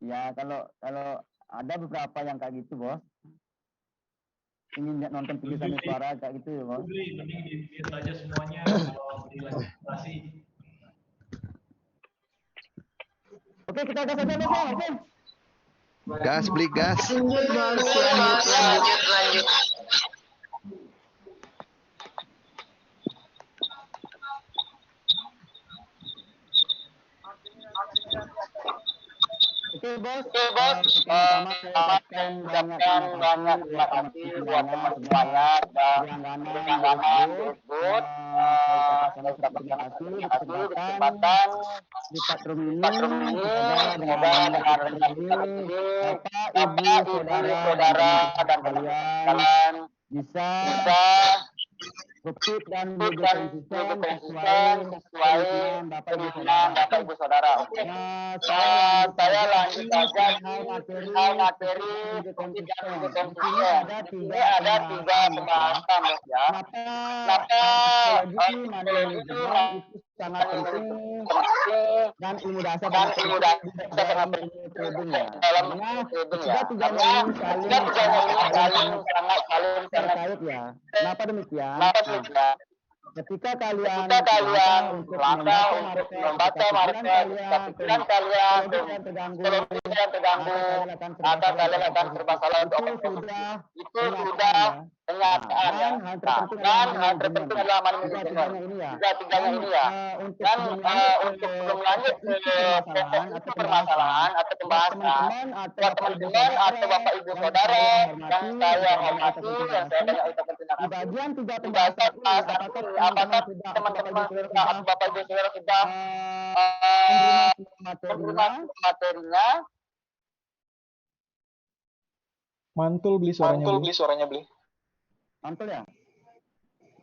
Ya kalau ada beberapa yang kayak gitu bos. Ingin nonton video Sami Suara kayak gitu ya bos. Mending di aja semuanya kalau dilaksasi. Oke, kita gas aja bos. Oke. Gas, beli gas. Lanjut bos, lanjut. Oke bos, Pertama saya ucapkan banyak terima kasih buat teman semuanya dan berlangganan disebut. Saya ucapkan terima kasih di kesempatan di Patrum ini. Semoga dengan rencana ini Bapak, Ibu, Saudara, dan teman-teman sekalian bisa bukti dan hidup konsisten sesuai keinginan Bapak Ibu Saudara. Oke. Saya lanjut saja di hal materi bukti dan hidup konsisten. Di sini ada 3 pembahasan ya. Kenapa psikologi itu sangat penting dan ilmu dasar sangat penting dalam trading ya. Karena tiganya ini sangat terkait ya. Kenapa demikian? Ketika kalian melangkah untuk membaca market, pikiran kalian terganggu, maka kalian akan bermasalah untuk itu sudah kenyataan ya. Dan hal terpenting adalah manajemen. Tiganya ini ya. Dan untuk sebelum lanjut ke permasalahan atau pembahasan, buat teman-teman atau Bapak Ibu Saudara yang saya hormati, yang saya banyak ucapkan terima kasih. Di bagian 3 Di pembahasan bagian ini, apakah teman-teman atau Bapak Ibu Saudara sudah menerima materinya? Mantul beli suaranya beli. Mantul ya?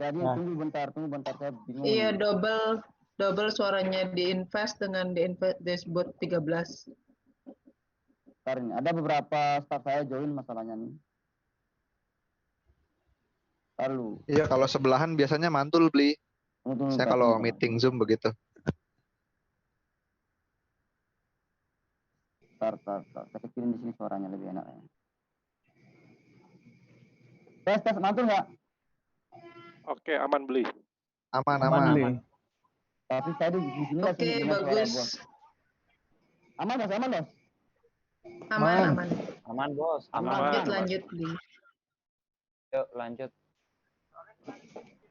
Jadi Nah. tunggu bentar saya bingung. Iya, double suaranya di invest dengan di disebut 13. Bentar ini. Ada beberapa staff saya join masalahnya nih. Lalu. Iya, kalau sebelahan biasanya mantul beli. Saya kalau meeting Zoom begitu. Bentar. Saya kecilin di sini suaranya lebih enak ya. Tes mantul nggak? Oke, aman beli. Aman. Beli. Tapi saya di sini Oke, bagus. Aman bos. Aman. Aman bos. Lanjut beli. Yuk lanjut.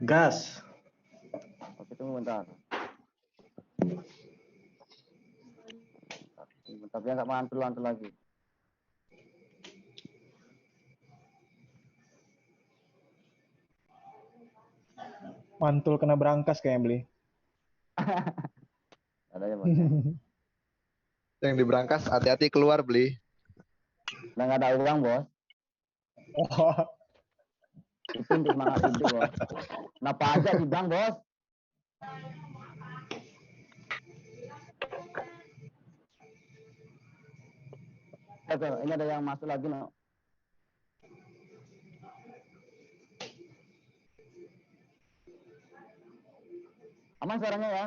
Gas. Oke, tunggu bentar. Biar nggak mantul lagi. Mantul kena berangkas kayaknya beli. Ada ya bos. Yang di berangkas hati-hati keluar beli. Udah nggak ada uang bos. Oh, Itu untuk semangat hidup bos. Kenapa aja di bank bos? Oke, ini ada yang masuk lagi no. Aman suaranya ya?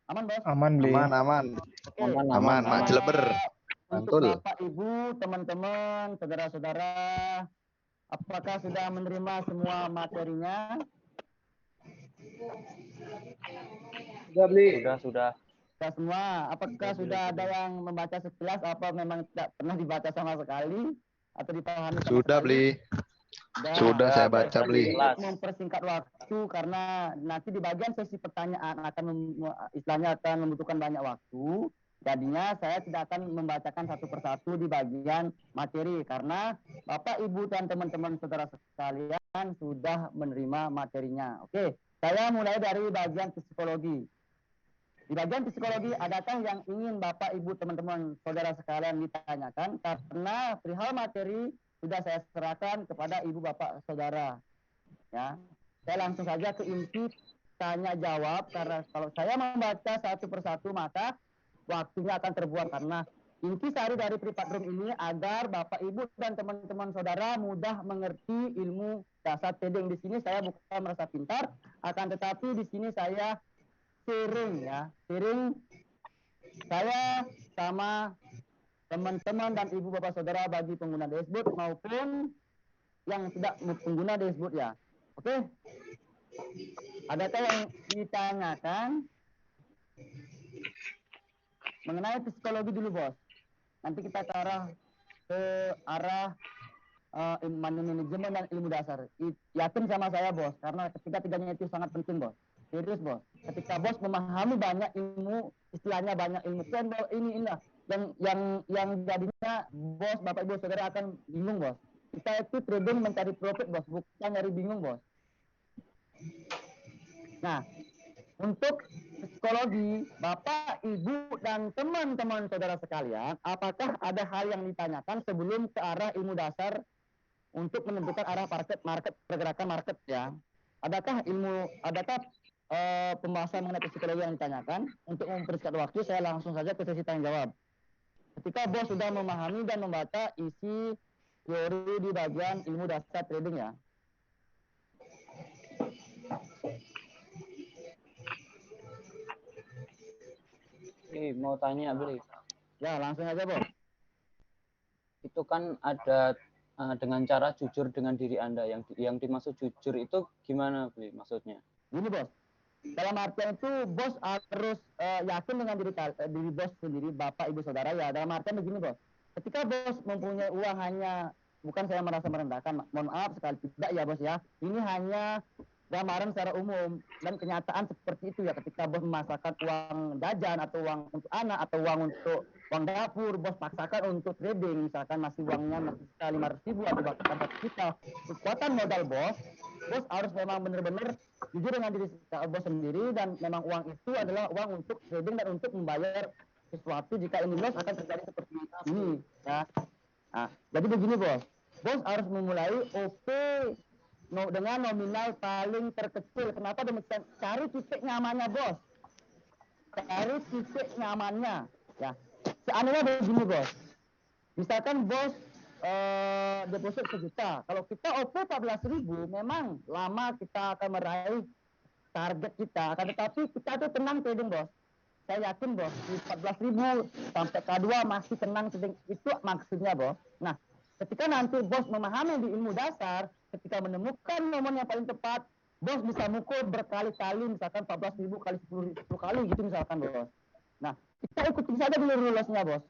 Aman bos? aman beli. Aman. Oke. Aman, Mak Cileber. Untuk Mantul. Bapak, Ibu, teman-teman, saudara-saudara, apakah sudah menerima semua materinya? Sudah beli. Sudah. Sudah semua. Apakah sudah ada yang membaca sekilas? Apa memang tidak pernah dibaca sama sekali? Atau dipahami sama Sudah sekali? beli. Sudah saya baca beli. Mempersingkat waktu karena nanti di bagian sesi pertanyaan istilahnya akan membutuhkan banyak waktu. Jadinya saya tidak akan membacakan satu persatu di bagian materi karena Bapak, Ibu, dan teman-teman saudara sekalian sudah menerima materinya. Oke, saya mulai dari bagian psikologi. Di bagian psikologi, adakah yang ingin Bapak, Ibu, teman-teman saudara sekalian ditanyakan? Karena perihal materi sudah saya serahkan kepada Ibu, Bapak, Saudara. Ya, saya langsung saja ke inti tanya jawab karena kalau saya membaca satu persatu maka waktunya akan terbuang karena inti sari dari privat room ini agar Bapak, Ibu, dan teman-teman saudara mudah mengerti ilmu dasar trading. Di sini saya bukan merasa pintar, akan tetapi di sini saya sharing saya sama teman-teman dan ibu bapak saudara bagi pengguna dashboard maupun yang tidak pengguna dashboard ya. Oke? Adakah yang ditanyakan mengenai psikologi dulu, Bos? Nanti kita ke arah money management dan ilmu dasar. Yakin sama saya, Bos, karena ketiga-tiganya itu sangat penting, Bos. Serius, Bos. Ketika Bos memahami banyak ilmu, istilahnya banyak ilmu cendol ini yang jadinya Bos, Bapak Ibu Saudara akan bingung, Bos. Kita itu trading mencari profit, Bos, bukan nyari bingung, Bos. Nah, untuk psikologi, Bapak, Ibu, dan teman-teman saudara sekalian, apakah ada hal yang ditanyakan sebelum ke arah ilmu dasar untuk menentukan arah market, pergerakan market ya? Adakah pembahasan mengenai psikologi yang ditanyakan? Untuk mempersingkat waktu, saya langsung saja ke sesi tanya jawab. Ketika Bos sudah memahami dan membaca isi teori di bagian ilmu dasar trading ya. Mau tanya, Bli. Ya, langsung aja, Bos. Itu kan ada dengan cara jujur dengan diri Anda. Yang dimaksud jujur itu gimana, Bli, maksudnya? Gini, Bos. Dalam artian itu, Bos harus yakin dengan diri Bos sendiri, Bapak, Ibu, Saudara ya. Dalam artian begini, Bos. Ketika Bos mempunyai uang hanya, bukan saya merasa merendahkan, mohon maaf sekali tidak ya, Bos ya. Ini hanya gambaran secara umum dan kenyataan seperti itu ya. Ketika Bos memasakkan uang jajan atau uang untuk anak atau uang untuk uang dapur, Bos paksakan untuk trading, misalkan masih uangnya masih 500.000 atau bahkan 1 juta. Kekuatan modal Bos harus memang benar-benar jujur dengan diri Bos sendiri, dan memang uang itu adalah uang untuk trading dan untuk membayar sesuatu jika ini loss akan terjadi seperti ini ya. Nah, jadi begini Bos harus memulai OP dengan nominal paling terkecil. Kenapa demikian? Cari titik nyamannya, Bos. Cari titik nyamannya. Ya. Seandainya begini, Bos. Misalkan Bos deposit 1 juta. Kalau kita OP 14.000, memang lama kita akan meraih target kita. Akan tetapi kita tuh tenang trading, Bos. Saya yakin, Bos, di 14.000 sampai K2 masih tenang trading. Itu maksudnya, Bos. Nah, ketika nanti Bos memahami di ilmu dasar, ketika menemukan momen yang paling tepat, Bos bisa mukul berkali-kali, misalkan 14.000 kali 10 kali gitu misalkan, Bos. Nah, kita ikuti saja dulu lossnya, Bos.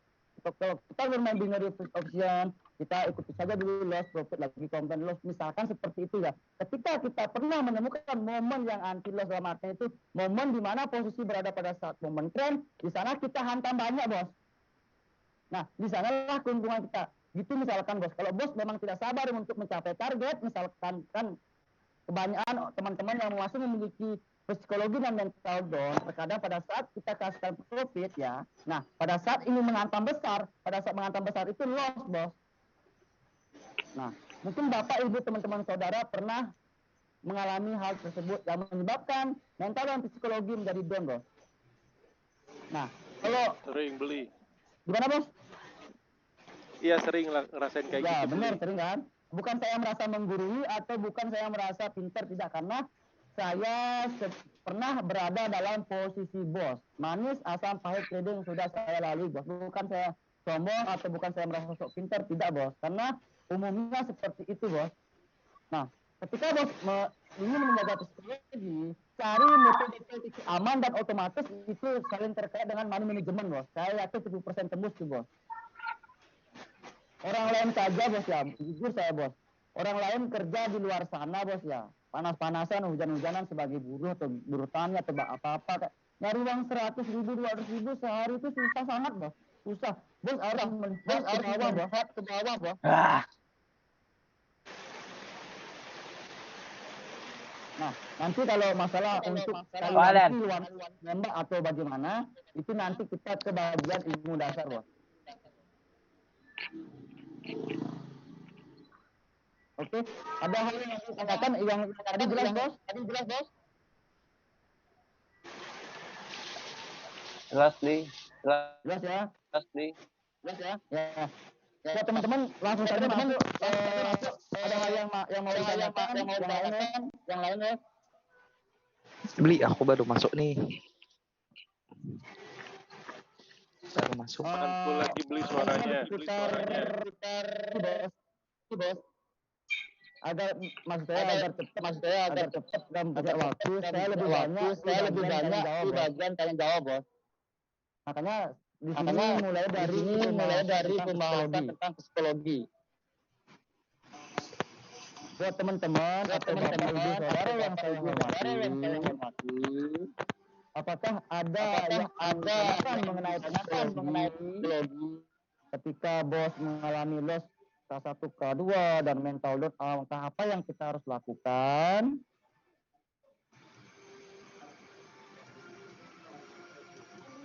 Kalau kita bermain binary option, kita ikuti saja dulu loss, profit lagi, compound loss, misalkan seperti itu ya. Ketika kita pernah menemukan momen yang anti loss dalam artinya itu, momen di mana posisi berada pada saat momen trend, di sana kita hantam banyak, Bos. Nah, di sanalah keuntungan kita. Gitu misalkan, Bos. Kalau Bos memang tidak sabar untuk mencapai target, misalkan kan kebanyakan teman-teman yang masih memiliki psikologi dan mental down, terkadang pada saat kita kasihkan profit ya, nah pada saat ini menghantam besar, pada saat menghantam besar itu loss, Bos. Nah, mungkin Bapak, Ibu, teman-teman saudara pernah mengalami hal tersebut yang menyebabkan mental dan psikologi menjadi down, Bos. Nah, kalau Sering beli. gimana, Bos? Iya, sering ngerasain kayak Ya, gitu. benar, sering kan? Bukan saya merasa menggurui atau bukan saya merasa pintar, tidak, karena saya pernah berada dalam posisi Bos. Manis, asam, pahit trading sudah saya lalui, Bos. Bukan saya sombong atau bukan saya merasa sok pintar, tidak, Bos. Karena umumnya seperti itu, Bos. Nah, ketika Bos ingin menjaga psikologi, cari metode aman dan otomatis itu saling terkait dengan money management, Bos. Saya yakin 70% tembus tuh, Bos. Orang lain saja, Bos ya, jujur saya, Bos. Orang lain kerja di luar sana, Bos ya. Panas-panasan, hujan-hujanan sebagai buruh atau buruh tani atau apa-apa. Nyari uang 100.000, 200.000 sehari itu susah sangat, Bos. Susah. Bos harus melihat ke bawah, Bos. Nah, nanti kalau masalah untuk luar nembak atau bagaimana, itu nanti kita ke bagian ilmu dasar, Bos. Oke, ada hal yang ditanyakan yang tadi jelas, Bos? Jelas, Bli. Jelas ya? Ya. Ya, teman-teman langsung saja masuk. Ada hal yang mau ditanyakan, yang lain ya? Beli, aku baru masuk nih. Baru masuk. Mantul lagi beli suaranya. bos. Agar maksud saya agar cepat dan banyak waktu, saya lebih banyak di bagian tanya jawab, bos. Makanya di sini mulai dari pembahasan tentang psikologi. Buat teman-teman atau bapak ibu saudara yang saya hormati, apakah ada yang tanyakan mengenai psikologi ketika bos mengalami loss K1 K2 dan mental load, langkah apa yang kita harus lakukan?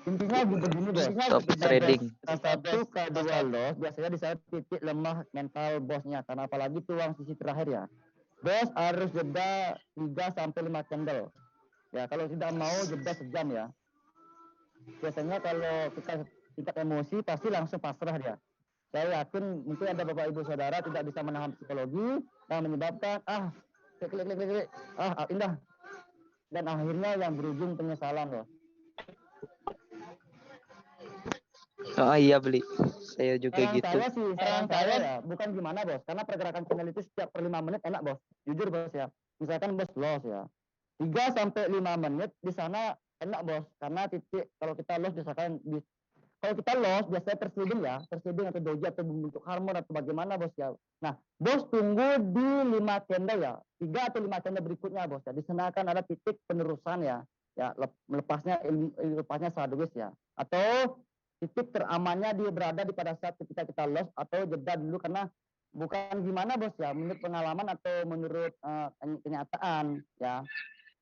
Intinya begini, bos. Stop trading. K1 K2 loss biasanya di saat titik lemah mental bosnya, karena apalagi itu uang sisi terakhir ya. Bos harus jeda 3-5 candle. Ya, kalau tidak mau jeda sejam ya. Biasanya kalau kita tingkat emosi pasti langsung pasrah dia. Saya yakin mungkin ada bapak ibu saudara tidak bisa menahan psikologi dan menyebabkan klik indah, dan akhirnya yang berujung penyesalan loh. Oh iya beli. Saya juga gitu. Saran saya ya, bukan gimana bos, karena pergerakan channel itu setiap per 5 menit enak bos. Jujur bos ya. Misalkan bos loss ya. 3-5 menit di sana enak bos, karena titik kalau kita loss misalkan kalau kita loss biasanya terseliding atau doji atau bentuk harmon atau bagaimana bos ya. Nah, bos tunggu di 5 candle ya, 3 atau 5 candle berikutnya bos ya. Di sana akan ada titik penerusan ya, melepasnya sideways ya, atau titik teramannya dia berada di pada saat ketika kita loss atau jeda dulu, karena bukan gimana bos ya, menurut pengalaman atau menurut kenyataan ya,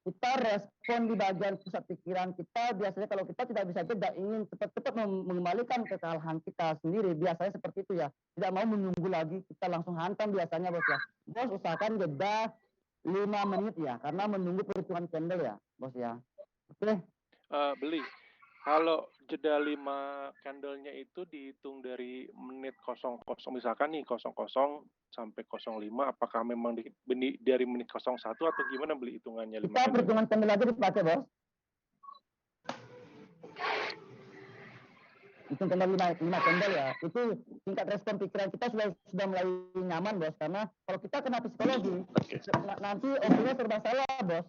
kita respon di bagian pusat pikiran kita biasanya kalau kita tidak bisa jeda, ingin cepat-cepat mengembalikan kekalahan kita sendiri, biasanya seperti itu ya, tidak mau menunggu lagi, kita langsung hantam biasanya bos ya. Bos usahakan jeda 5 menit ya, karena menunggu perhitungan candle ya bos ya. Oke. Beli. Kalau jeda 5 candlenya itu dihitung dari menit 00, misalkan nih 00 sampai 05, apakah memang dari menit 01 atau gimana beli hitungannya? Kita perhitungan candle aja dipakai bos. Hitung candle 5 candle ya, itu tingkat respon pikiran kita sudah mulai nyaman bos, karena kalau kita kena psikologi nanti operasinya serba salah bos.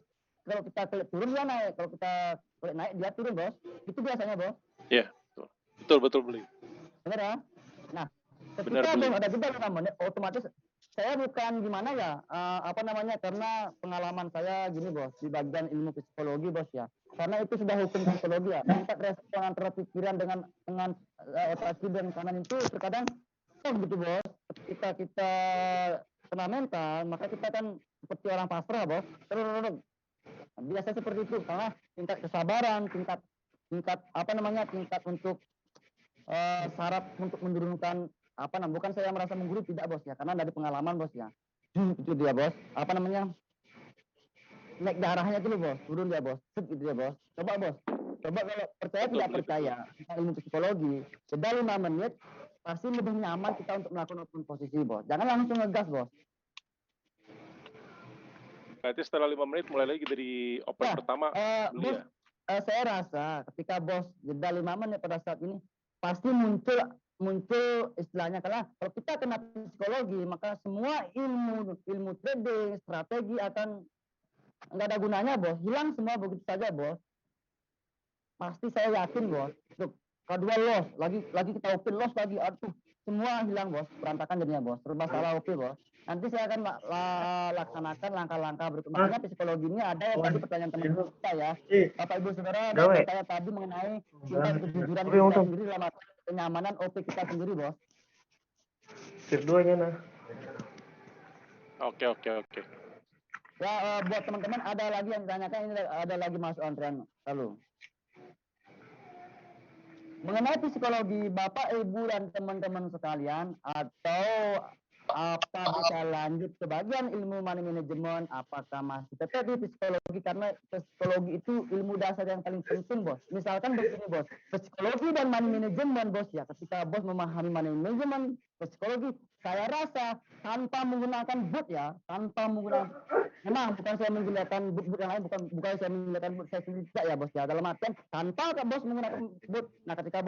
Kalau kita klik turun dia naik, kalau kita klik naik dia turun bos, itu biasanya bos. Iya, betul beli. Benar ya? Nah, ketika bos ada jeda 5 menit, otomatis saya bukan gimana ya, karena pengalaman saya gini bos, di bagian ilmu psikologi bos ya, karena itu sudah hukum psikologi ya, tingkat respon antara pikiran dengan otak kiri dan kanan itu terkadang gitu bos. Ketika kita kena mental, maka kita kan seperti orang pasrah bos, biasa seperti itu, karena tingkat kesabaran, tingkat untuk syarat untuk menurunkan bukan saya merasa menggurui, tidak bos ya, karena dari pengalaman bos ya, itu dia bos, naik darahnya dulu bos, turun dia bos, gitu ya bos. Coba kalau percaya tidak percaya ilmu psikologi, jeda 5 menit pasti lebih nyaman kita untuk melakukan open posisi bos, jangan langsung ngegas bos. Berarti setelah 5 menit mulai lagi dari open pertama beli bos, ya? Saya rasa ketika bos jeda 5 menit pada saat ini pasti muncul istilahnya, karena kalau kita kena psikologi maka semua ilmu trading, strategi akan nggak ada gunanya bos, hilang semua begitu saja bos. Pasti saya yakin bos, kedua loss lagi kita open loss lagi, semua hilang bos, berantakan jadinya bos, serba salah bos. Nanti saya akan laksanakan langkah-langkah berikut. Makanya psikologi ini ada yang tadi pertanyaan teman kita ya, Bapak Ibu Saudara, saya tadi mengenai tingkat kejujuran kita sendiri dalam kenyamanan OP kita sendiri bos. Oke. Ya, buat teman-teman ada lagi yang ditanyakan, ini ada lagi masuk antrean lalu. Mengenai psikologi Bapak, Ibu, dan teman-teman sekalian, atau apa bisa lanjut ke bagian ilmu money management, apakah masih tetap di psikologi, karena psikologi itu ilmu dasar yang paling penting bos. Misalkan begini bos, psikologi dan money management bos ya, ketika bos memahami money management psikologi, saya rasa tanpa menggunakan boot ya, memang bukan saya menggunakan boot yang lain, bukan saya menggunakan boot saya sendiri tidak ya bos ya, dalam artian tanpa bos menggunakan boot. Nah, ketika bos